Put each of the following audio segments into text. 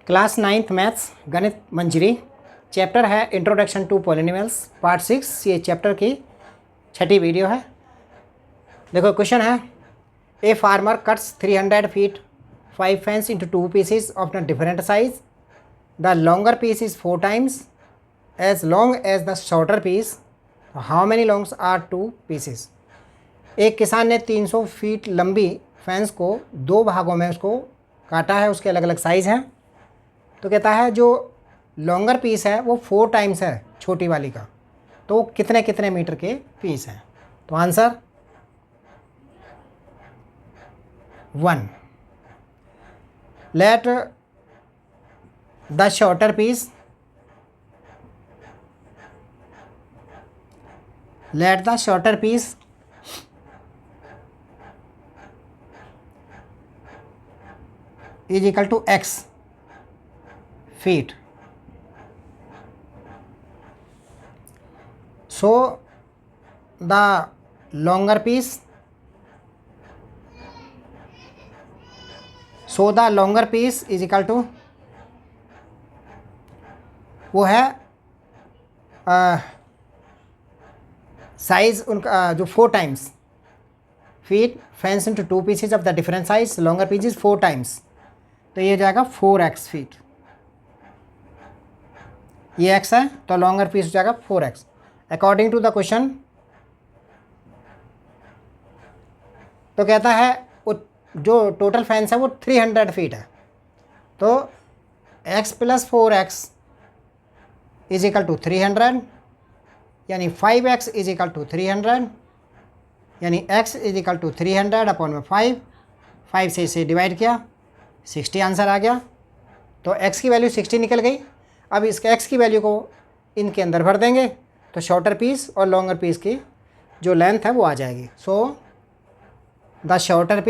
Class 9th maths गणित मंजरी chapter है introduction to polynomials part 6। ये चैप्टर की छठी वीडियो है। देखो क्वेश्चन है, a farmer cuts 300 feet 5 fence into 2 pieces of the different size. The longer piece is 4 times as long as the shorter piece. How many longs are 2 pieces. एक किसान ने 300 feet लंबी fence को 2 भागों में उसको काटा है, उसके अलग अलग साइज़ हैं। तो कहता है जो लॉन्गर पीस है वो 4 टाइम्स है छोटी वाली का, तो कितने कितने मीटर के पीस हैं। तो answer 1। Let the shorter piece is equal to x feet. So the longer piece is equal to वो है साइज उनका जो 4 times feet fence into 2 pieces of the different size. Longer piece is 4 times, तो ये जाएगा 4x feet. ये x है तो लॉन्गर पीस हो जाएगा 4x according to the question. तो कहता है जो टोटल फेंस है वो 300 फीट है, तो x + 4x is equal to 300, यानी 5x इज इक्वल टू 300, यानी x इज इक्वल टू 300/5। 5 से इसे डिवाइड किया, 60 आंसर आ गया। तो x की वैल्यू 60 निकल गई। अब इसके x की वैल्यू को इनके अंदर भर देंगे तो शॉर्टर पीस और लॉन्गर पीस की जो लेंथ है वो आ जाएगी। So the shorter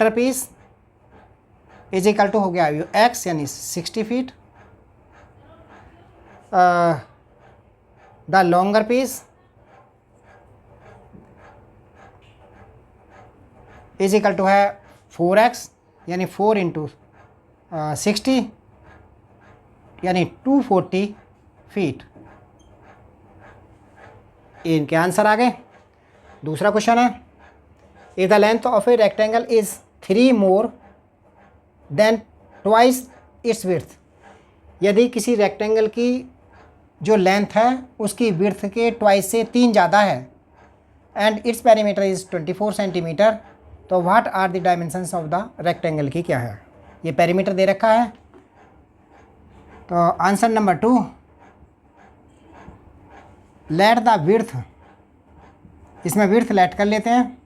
piece is equal to हो गया x यानी 60 feet. The longer piece is equal to है 4x यानी 4 इंटू 60 यानी 240 फीट। इनके आंसर आ गए। दूसरा क्वेश्चन है, if the length of a rectangle is 3 more than twice its width. यदि किसी रेक्टेंगल की जो लेंथ है उसकी विड्थ के ट्वाइस से 3 ज़्यादा है and its perimeter is 24 centimetre, तो what are the dimensions of the rectangle की क्या है। ये पेरीमीटर दे रखा है। तो answer number 2, let the width, इसमें विड्थ लेट कर लेते हैं।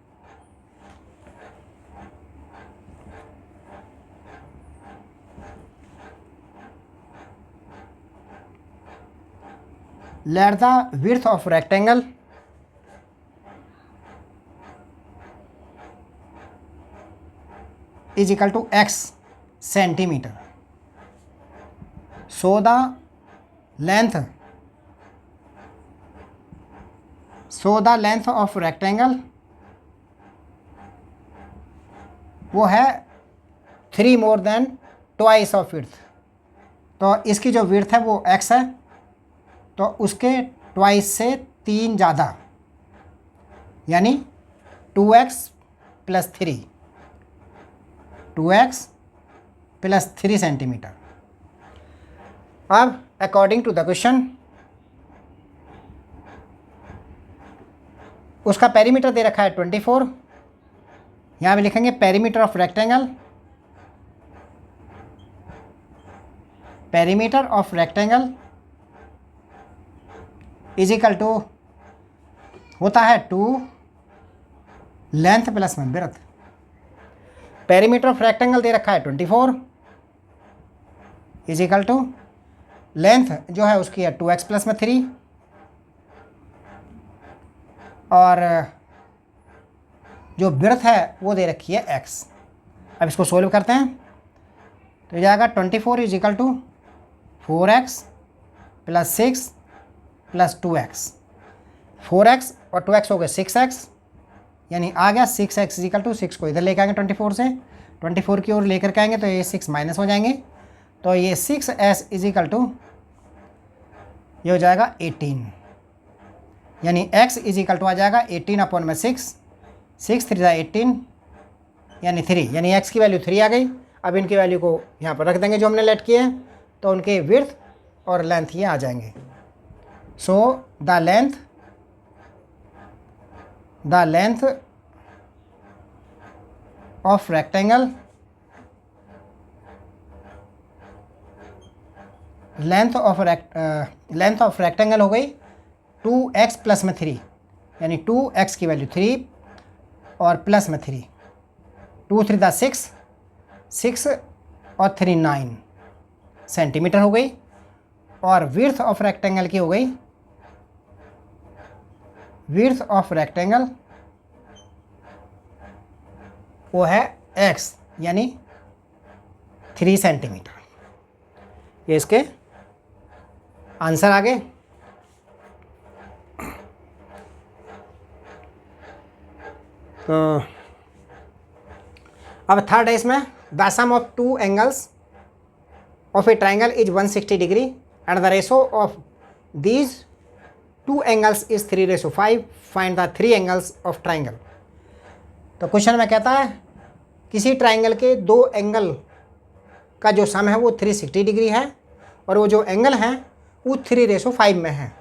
Let the width of rectangle is equal to x centimeter. So the length of rectangle वो है 3 more than twice of width। तो इसकी जो width है वो x है, तो उसके twice से 3 ज़्यादा यानी 2x + 3 2x + 3 सेंटीमीटर। अब अकॉर्डिंग टू द क्वेश्चन उसका पेरीमीटर दे रखा है 24। यहाँ पे लिखेंगे perimeter of rectangle is equal to होता है 2 लेंथ प्लस में विड्थ। पेरीमीटर ऑफ रेक्टेंगल दे रखा है 24 इज इक्वल टू लेंथ जो है उसकी है 2x + 3 और जो विड्थ है वो दे रखी है x। अब इसको सोल्व करते हैं तो जाएगा 24 is equal to 4x + 6 + 2x। 4x और 2x हो गए 6x यानी आ गया 6x इजिकल टू 6 को इधर लेके आएंगे 24 से, 24 की ओर लेकर के आएंगे तो ये 6 माइनस हो जाएंगे, तो ये 6s इजिकल टू ये हो जाएगा 18, यानी x इजिकल टू आ जाएगा 18 अपॉन में 6, 6 3 18 यानी 3, यानी x की वैल्यू 3 आ गई। अब इनकी वैल्यू को यहाँ पर रख देंगे जो हमने लेट किए हैं, तो उनके विड्थ और लेंथ ये आ जाएंगे। So the length of rectangle, length of rectangle हो गई 2x प्लस में 3, यानी 2x की वैल्यू 3 और प्लस में 3, 2 3 दा 6, 6 और 3 9 सेंटीमीटर हो गई। और विड्थ ऑफ रेक्टेंगल की हो गई, विड्थ ऑफ रेक्टेंगल वो है x, यानी 3 सेंटीमीटर। ये इसके आंसर आ गए। तो अब थर्ड है इसमें, the sum of two angles of a triangle is 160 degree and the ratio of these two angles is 3:5, find the 3 angles of triangle. तो क्वेश्चन में कहता है किसी ट्राइंगल के दो एंगल का जो सम है वो 360 डिग्री है और वो जो एंगल हैं वो 3:5 में है।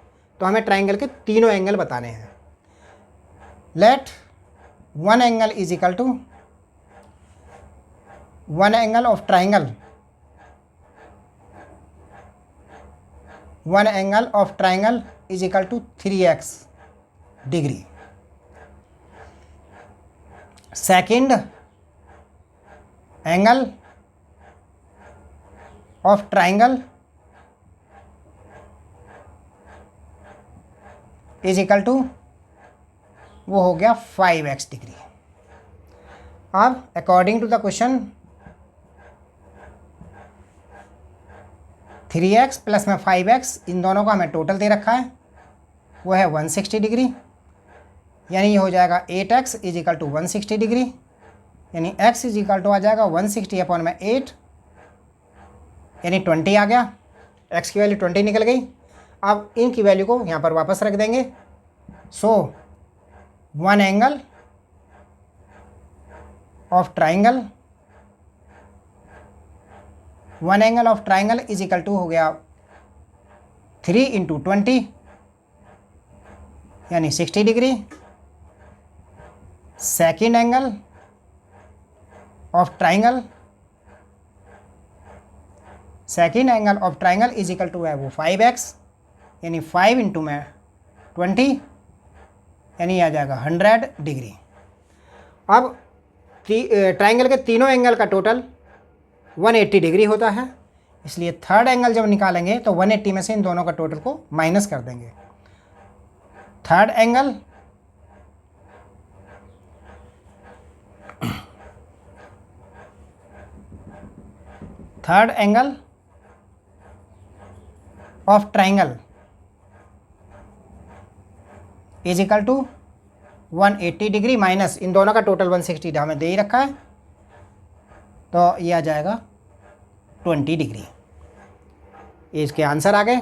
तो हमें ट्राइंगल के तीनों एंगल बताने हैं। Let one angle is equal to one angle of triangle, one angle of triangle is equal to 3x degree. Second angle of triangle is equal to वो हो गया 5x डिग्री। अब according to the question 3x plus में 5x इन दोनों का हमें total दे रखा है, वो है 160 डिग्री, यानी ये हो जाएगा 8x is equal to 160 degree, यानी x इज इक्वल टू आ जाएगा 160 अपॉन में 8, यानी 20 आ गया। x की वैल्यू 20 निकल गई। अब इनकी वैल्यू को यहाँ पर वापस रख देंगे। So one angle of triangle, one angle of triangle is equal to हो गया 3 इंटू 20 यानी 60 degree. Second angle of triangle, second angle of triangle is equal to है वो 5x, यानी 5 इंटू में 20 यानी आ जाएगा 100 डिग्री। अब ट्राइंगल के तीनों एंगल का टोटल 180 डिग्री होता है, इसलिए थर्ड एंगल जब निकालेंगे तो 180 में से इन दोनों का टोटल को माइनस कर देंगे। Third angle of triangle is equal to 180 degree minus इन दोनों का टोटल 160 हमें दे ही रखा है, तो ये आ जाएगा 20 डिग्री। ये इसके आंसर आ गए।